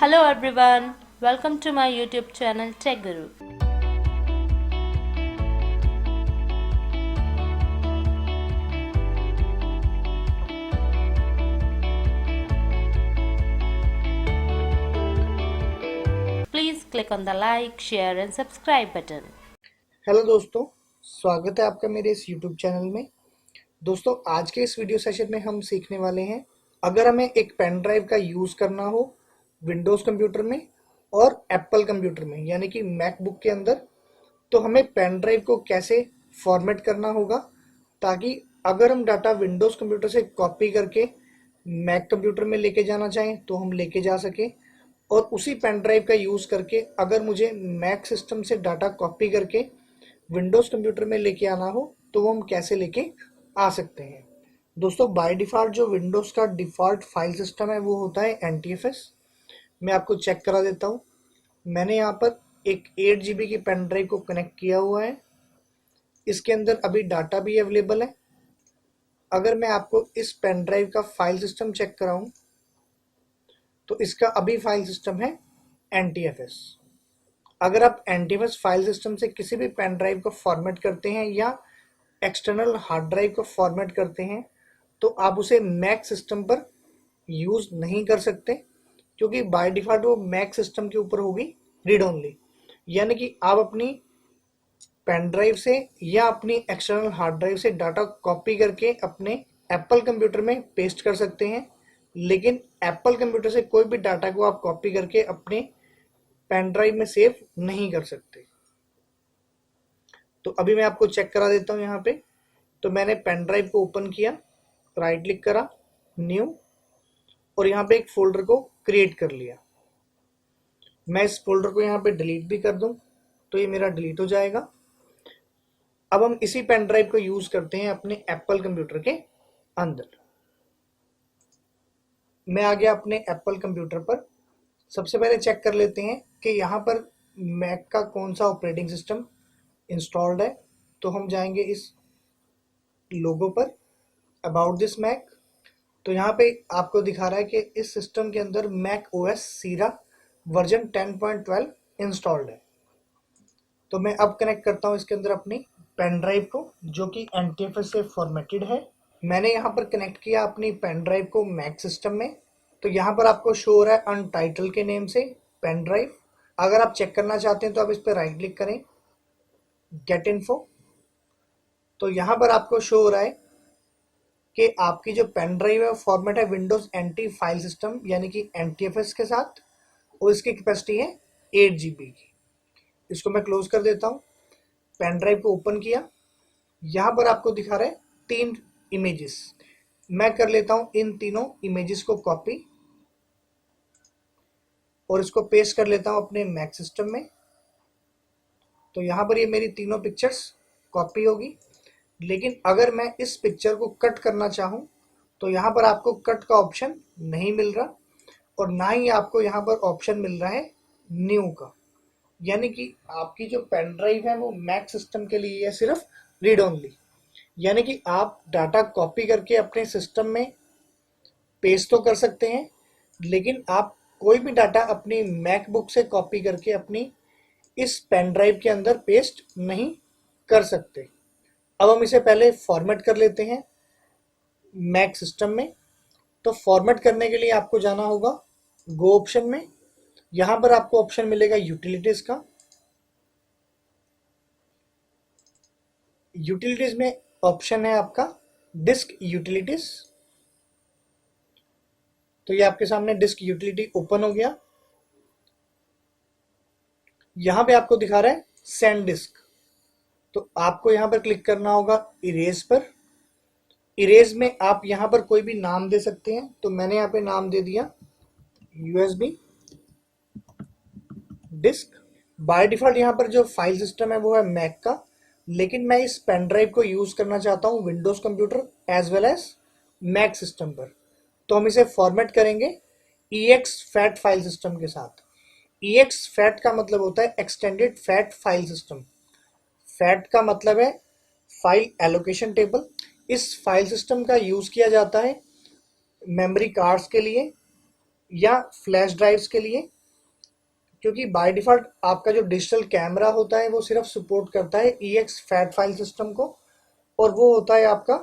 Hello everyone, welcome to my YouTube channel Tech Guru. Please click on the like, share and subscribe button. Hello दोस्तों, स्वागत है आपका मेरे इस YouTube channel में। दोस्तों, आज के इस वीडियो सेशन में हम सीखने वाले हैं, अगर हमें एक पेन ड्राइव का यूज़ करना हो विंडोज़ कंप्यूटर में और एप्पल कंप्यूटर में यानी कि मैकबुक के अंदर, तो हमें पेन ड्राइव को कैसे फॉर्मेट करना होगा ताकि अगर हम डाटा विंडोज़ कंप्यूटर से कॉपी करके मैक कंप्यूटर में लेके जाना चाहें तो हम लेके जा सकें, और उसी पेन ड्राइव का यूज़ करके अगर मुझे मैक सिस्टम से डाटा कॉपी करके विंडोज़ कंप्यूटर में लेके आना हो तो वो हम कैसे लेके आ सकते हैं। दोस्तों, बाय डिफ़ॉल्ट जो विंडोज़ का डिफ़ॉल्ट फाइल सिस्टम है वो होता है NTFS। मैं आपको चेक करा देता हूँ। मैंने यहाँ पर एक 8 GB की पेन ड्राइव को कनेक्ट किया हुआ है। इसके अंदर अभी डाटा भी अवेलेबल है। अगर मैं आपको इस पेन ड्राइव का फाइल सिस्टम चेक कराऊँ तो इसका अभी फाइल सिस्टम है NTFS। अगर आप NTFS फाइल सिस्टम से किसी भी पेन ड्राइव को फॉर्मेट करते हैं या एक्सटर्नल हार्ड ड्राइव को फॉर्मेट करते हैं तो आप उसे मैक सिस्टम पर यूज़ नहीं कर सकते, क्योंकि बाय डिफ़ॉल्ट वो मैक सिस्टम के ऊपर होगी रीड ओनली। यानी कि आप अपनी पेन ड्राइव से या अपनी एक्सटर्नल हार्ड ड्राइव से डाटा कॉपी करके अपने एप्पल कंप्यूटर में पेस्ट कर सकते हैं, लेकिन एप्पल कंप्यूटर से कोई भी डाटा को आप कॉपी करके अपने पेन ड्राइव में सेव नहीं कर सकते। तो अभी मैं आपको चेक करा देता हूँ। यहाँ पे तो मैंने पेन ड्राइव को ओपन किया, राइट क्लिक करा, न्यू, और यहाँ पे एक फोल्डर को क्रिएट कर लिया। मैं इस फोल्डर को यहाँ पे डिलीट भी कर दूँ तो ये मेरा डिलीट हो जाएगा। अब हम इसी पेन ड्राइव को यूज करते हैं अपने एप्पल कंप्यूटर के अंदर। मैं आ गया अपने एप्पल कंप्यूटर पर। सबसे पहले चेक कर लेते हैं कि यहाँ पर मैक का कौन सा ऑपरेटिंग सिस्टम इंस्टॉल्ड है। तो हम जाएंगे इस लोगो पर, अबाउट दिस मैक। तो यहाँ पे आपको दिखा रहा है कि इस सिस्टम के अंदर मैक OS सीरा वर्जन 10.12 इंस्टॉल्ड है। तो मैं अब कनेक्ट करता हूँ इसके अंदर अपनी पेन ड्राइव को, जो कि NTFS से फॉर्मेटेड है। मैंने यहाँ पर कनेक्ट किया अपनी पेन ड्राइव को मैक सिस्टम में। तो यहाँ पर आपको शो हो रहा है अनटाइटल के नेम से पेन ड्राइव। अगर आप चेक करना चाहते हैं तो आप इस पर राइट क्लिक करें, गेट इन्फो। तो यहाँ पर आपको शो हो रहा है कि आपकी जो पेन ड्राइव है वो फॉर्मेट है विंडोज NT फाइल सिस्टम यानी कि NTFS के साथ, और इसकी कैपेसिटी है 8 GB की। इसको मैं क्लोज कर देता हूँ। पेन ड्राइव को ओपन किया। यहाँ पर आपको दिखा रहा है 3 इमेजेस। मैं कर लेता हूँ इन तीनों इमेजेस को कॉपी और इसको पेस्ट कर लेता हूँ अपने मैक सिस्टम में। तो यहाँ पर ये मेरी तीनों पिक्चर्स कॉपी होगी। लेकिन अगर मैं इस पिक्चर को कट करना चाहूँ तो यहाँ पर आपको कट का ऑप्शन नहीं मिल रहा, और ना ही आपको यहाँ पर ऑप्शन मिल रहा है न्यू का। यानी कि आपकी जो पेन ड्राइव है वो मैक सिस्टम के लिए है सिर्फ रीड ओनली। यानी कि आप डाटा कॉपी करके अपने सिस्टम में पेस्ट तो कर सकते हैं, लेकिन आप कोई भी डाटा अपनी मैकबुक से कॉपी करके अपनी इस पेन ड्राइव के अंदर पेस्ट नहीं कर सकते। अब हम इसे पहले फॉर्मेट कर लेते हैं मैक सिस्टम में। तो फॉर्मेट करने के लिए आपको जाना होगा गो ऑप्शन में। यहाँ पर आपको ऑप्शन मिलेगा यूटिलिटीज का। यूटिलिटीज में ऑप्शन है आपका डिस्क यूटिलिटीज। तो ये आपके सामने डिस्क यूटिलिटी ओपन हो गया। यहाँ पे आपको दिखा रहा है सेंड डिस्क। तो आपको यहाँ पर क्लिक करना होगा इरेज पर। इरेज में आप यहाँ पर कोई भी नाम दे सकते हैं। तो मैंने यहाँ पे नाम दे दिया USB डिस्क। बाय डिफॉल्ट यहाँ पर जो फाइल सिस्टम है वो है मैक का, लेकिन मैं इस पेन ड्राइव को यूज करना चाहता हूँ Windows computer as well as Mac system पर। तो हम इसे फॉर्मेट करेंगे EX FAT फाइल सिस्टम के साथ। EX FAT का मतलब होता है extended fat file system. Fat का मतलब है फाइल एलोकेशन टेबल। इस फाइल सिस्टम का यूज किया जाता है मेमोरी कार्ड्स के लिए, या फ्लैश ड्राइव्स के लिए, क्योंकि बाय डिफ़ॉल्ट आपका जो डिजिटल कैमरा होता है वो सिर्फ सपोर्ट करता है EX फैट फाइल सिस्टम को, और वो होता है आपका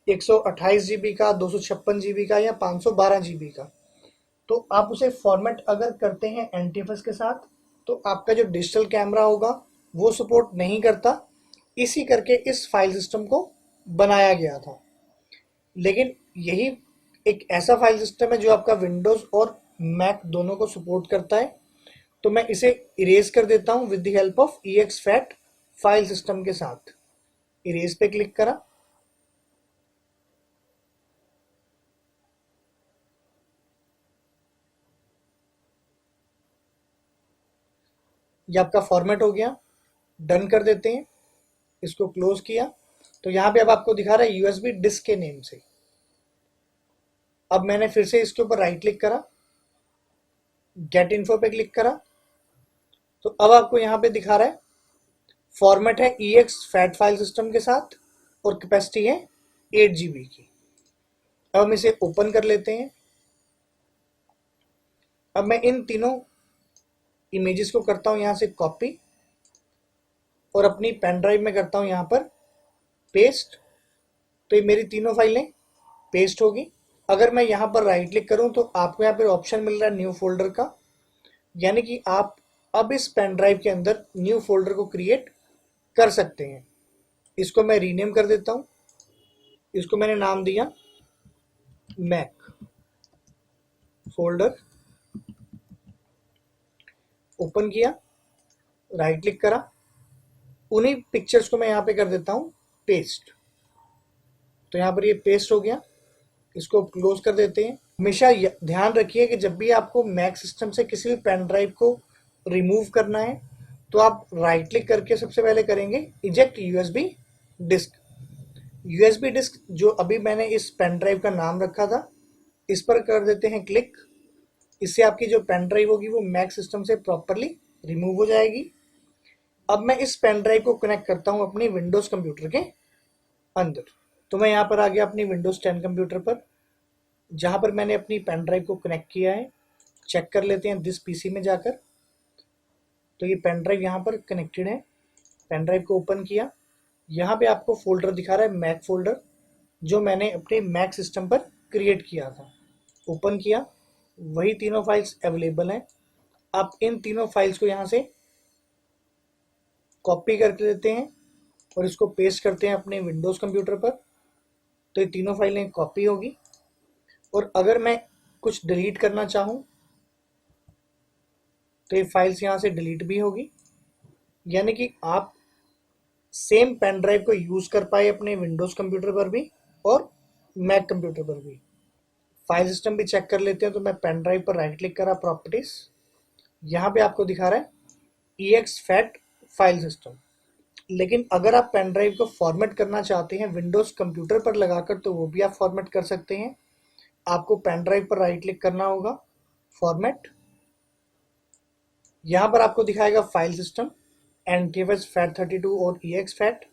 128 GB का, 256 GB का या 512 GB का। तो आप उसे फॉर्मेट अगर करते हैं एनटीएफएस के साथ तो आपका जो डिजिटल कैमरा होगा वो सपोर्ट नहीं करता। इसी करके इस फाइल सिस्टम को बनाया गया था। लेकिन यही एक ऐसा फाइल सिस्टम है जो आपका विंडोज़ और मैक दोनों को सपोर्ट करता है। तो मैं इसे इरेज कर देता हूँ with the help of EXFAT file system के साथ। इरेज पे क्लिक करा, ये आपका फॉर्मेट हो गया। डन कर देते हैं, इसको क्लोज किया। तो यहाँ पे अब आपको दिखा रहा है USB डिस्क के नेम से। अब मैंने फिर से इसके ऊपर राइट क्लिक करा, गेट इन्फो पे क्लिक करा, तो अब आपको यहाँ पे दिखा रहा है फॉर्मेट है EXFAT फाइल सिस्टम के साथ और कैपेसिटी है 8 GB की। अब हम इसे ओपन कर लेते हैं। अब मैं इन तीनों इमेजेस को करता हूँ यहाँ से कॉपी और अपनी पेन ड्राइव में करता हूँ यहाँ पर पेस्ट। तो ये मेरी तीनों फाइलें पेस्ट होगी। अगर मैं यहाँ पर राइट क्लिक करूँ तो आपको यहाँ पर ऑप्शन मिल रहा है न्यू फोल्डर का, यानी कि आप अब इस पेन ड्राइव के अंदर न्यू फोल्डर को क्रिएट कर सकते हैं। इसको मैं रीनेम कर देता हूँ। इसको मैंने नाम दिया मैक फोल्डर। ओपन किया, राइट क्लिक करा, उन्हीं पिक्चर्स को मैं यहाँ पे कर देता हूँ पेस्ट। तो यहाँ पर ये पेस्ट हो गया। इसको क्लोज कर देते हैं। हमेशा ध्यान रखिए कि जब भी आपको मैक सिस्टम से किसी भी पेन ड्राइव को रिमूव करना है तो आप राइट क्लिक करके सबसे पहले करेंगे eject USB disk. USB disk जो अभी मैंने इस पेन ड्राइव का नाम रखा था, इस पर कर देते हैं क्लिक। इससे आपकी जो पेन ड्राइव होगी वो मैक सिस्टम से प्रॉपरली रिमूव हो जाएगी। अब मैं इस पेन ड्राइव को कनेक्ट करता हूँ अपने विंडोज़ कंप्यूटर के अंदर। तो मैं यहाँ पर आ गया अपनी विंडोज़ 10 कंप्यूटर पर, जहाँ पर मैंने अपनी पेन ड्राइव को कनेक्ट किया है। चेक कर लेते हैं दिस PC में जाकर। तो ये पेन ड्राइव यहाँ पर कनेक्टेड है। पेन ड्राइव को ओपन किया, यहाँ पे आपको फोल्डर दिखा रहा है मैक फोल्डर, जो मैंने अपने मैक सिस्टम पर क्रिएट किया था। ओपन किया, वही तीनों फाइल्स अवेलेबल हैं। आप इन तीनों फाइल्स को यहाँ से कॉपी करके लेते हैं और इसको पेस्ट करते हैं अपने विंडोज़ कंप्यूटर पर। तो ये तीनों फाइलें कॉपी होगी। और अगर मैं कुछ डिलीट करना चाहूँ तो ये फाइल्स यहाँ से डिलीट भी होगी, यानी कि आप सेम पेन ड्राइव को यूज़ कर पाए अपने विंडोज़ कंप्यूटर पर भी और मैक कंप्यूटर पर भी। फाइल सिस्टम भी चेक कर लेते हैं। तो मैं पेन ड्राइव पर राइट क्लिक करा, प्रॉपर्टीज, यहाँ पे आपको दिखा रहा है EXFAT फाइल सिस्टम। लेकिन अगर आप पेन ड्राइव को फॉर्मेट करना चाहते हैं विंडोज़ कंप्यूटर पर लगाकर तो वो भी आप फॉर्मेट कर सकते हैं। आपको पेन ड्राइव पर राइट क्लिक करना होगा, फॉर्मेट, यहाँ पर आपको दिखाएगा फाइल सिस्टम, NTFS FAT32 और EXFAT।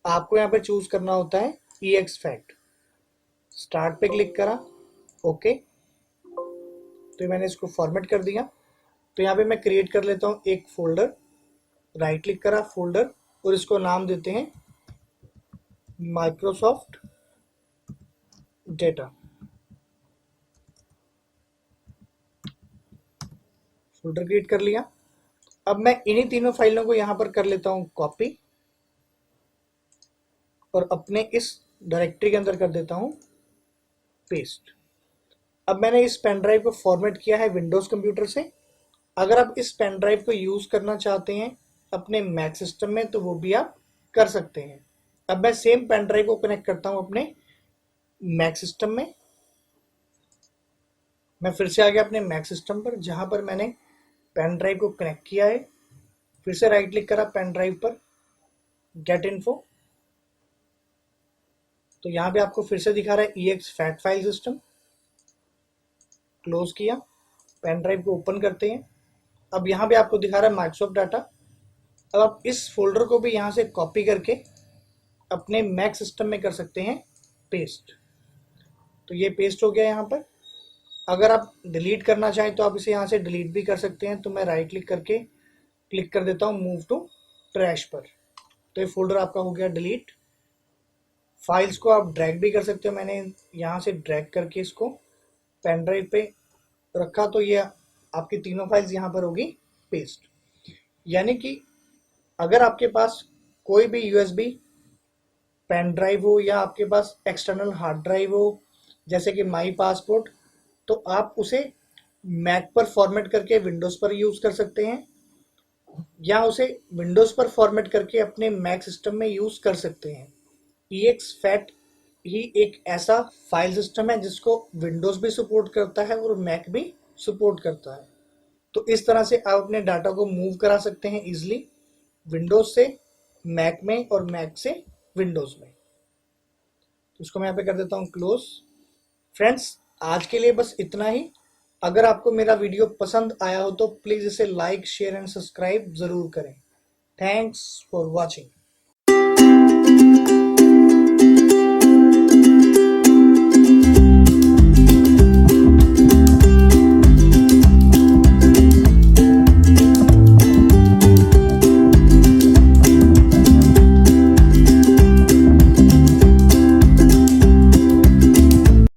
आपको यहाँ पर चूज करना होता है EXFAT। स्टार्ट पे क्लिक करा, ओके। तो मैंने इसको फॉर्मेट कर दिया। तो यहाँ पे मैं क्रिएट कर लेता हूँ एक फोल्डर। राइट क्लिक करा, फोल्डर, और इसको नाम देते हैं माइक्रोसॉफ्ट डेटा। फोल्डर क्रिएट कर लिया। अब मैं इन्हीं तीनों फाइलों को यहाँ पर कर लेता हूँ कॉपी और अपने इस डायरेक्टरी के अंदर कर देता हूँ पेस्ट। अब मैंने इस पेन ड्राइव को फॉर्मेट किया है विंडोज़ कंप्यूटर से। अगर आप इस पेन ड्राइव को यूज़ करना चाहते हैं अपने मैक सिस्टम में तो वो भी आप कर सकते हैं। अब मैं सेम पेन ड्राइव को कनेक्ट करता हूँ अपने मैक सिस्टम में। मैं फिर से आ गया अपने मैक सिस्टम पर, जहाँ पर मैंने पेन ड्राइव को कनेक्ट किया है। फिर से राइट क्लिक करा पेन ड्राइव पर, गेट इन्फो। तो यहाँ पे आपको फिर से दिखा रहा है EXFAT फाइल सिस्टम। क्लोज किया, पेन ड्राइव को ओपन करते हैं। अब यहाँ पे आपको दिखा रहा है माइक्रोसॉफ्ट डाटा। अब आप इस फोल्डर को भी यहाँ से कॉपी करके अपने मैक सिस्टम में कर सकते हैं पेस्ट। तो ये पेस्ट हो गया यहाँ पर। अगर आप डिलीट करना चाहें तो आप इसे यहाँ से डिलीट भी कर सकते हैं। तो मैं राइट क्लिक करके क्लिक कर देता हूँ मूव टू ट्रैश पर। तो ये फोल्डर आपका हो गया डिलीट। फाइल्स को आप ड्रैग भी कर सकते हो। मैंने यहाँ से ड्रैग करके इसको पेन ड्राइव पे रखा, तो ये आपकी तीनों फाइल्स यहाँ पर होगी पेस्ट। यानी कि अगर आपके पास कोई भी यूएसबी पेन ड्राइव हो या आपके पास एक्सटर्नल हार्ड ड्राइव हो, जैसे कि माई पासपोर्ट, तो आप उसे मैक पर फॉर्मेट करके विंडोज़ पर यूज़ कर सकते हैं, या उसे विंडोज़ पर फॉर्मेट करके अपने मैक सिस्टम में यूज़ कर सकते हैं। EXFAT ही एक ऐसा फाइल सिस्टम है जिसको विंडोज़ भी सपोर्ट करता है और मैक भी सपोर्ट करता है। तो इस तरह से आप अपने डाटा को मूव करा सकते हैं इजीली, विंडोज़ से मैक में और मैक से विंडोज़ में। तो इसको मैं यहाँ पे कर देता हूँ क्लोज। फ्रेंड्स, आज के लिए बस इतना ही। अगर आपको मेरा वीडियो पसंद आया हो तो प्लीज़ इसे लाइक, शेयर एंड सब्सक्राइब ज़रूर करें। Thanks for watching.